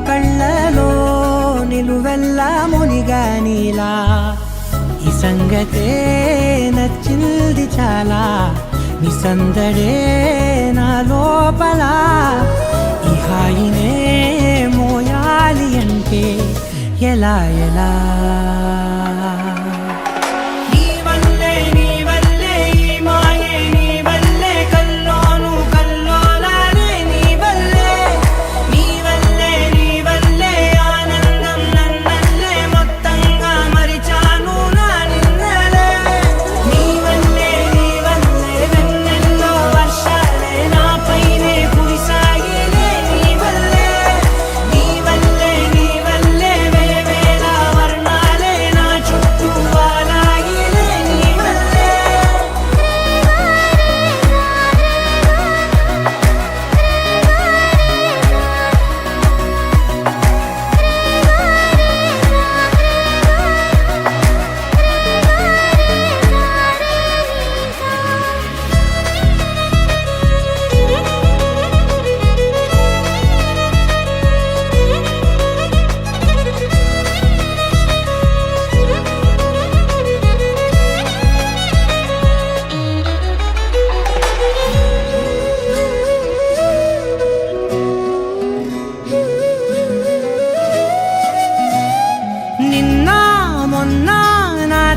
కళ్ళలో నిలువెల్లా మునిగానిలా ఈ సంగతే నచ్చింది చాలా నీ సందడే నా లోపల ఈ హాయినే మోయాలి అంటే ఎలా ఎలా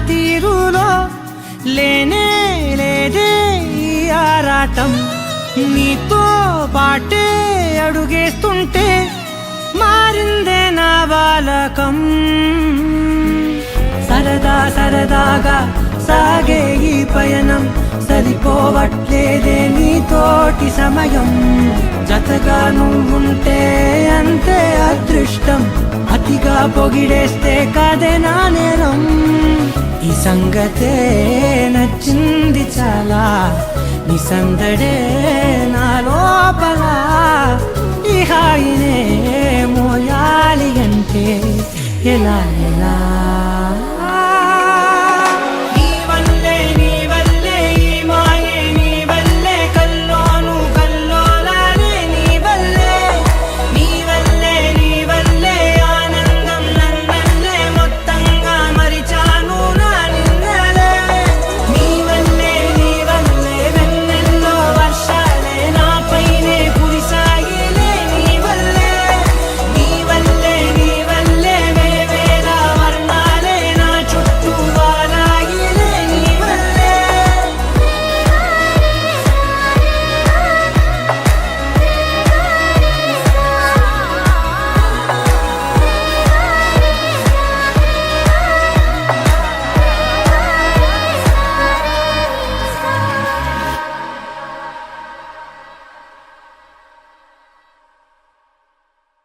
తీరులో లేనే లేదే ఈ ఆరాటం నీతో పాటే అడుగేస్తుంటే మారిందే నా బాలకం సరదా సరదాగా సాగే ఈ పయనం సరిపోవట్లేదే నీతోటి సమయం జతగా నువ్వుంటే అంతే అదృష్టం అతిగా పొగిడేస్తే కాదే నా నేరం ఈ సంగతే నచ్చింది చాలా నీ సందడే నా లోపల ఈ హాయినే మోయాలి అంటే ఎలా ఎలా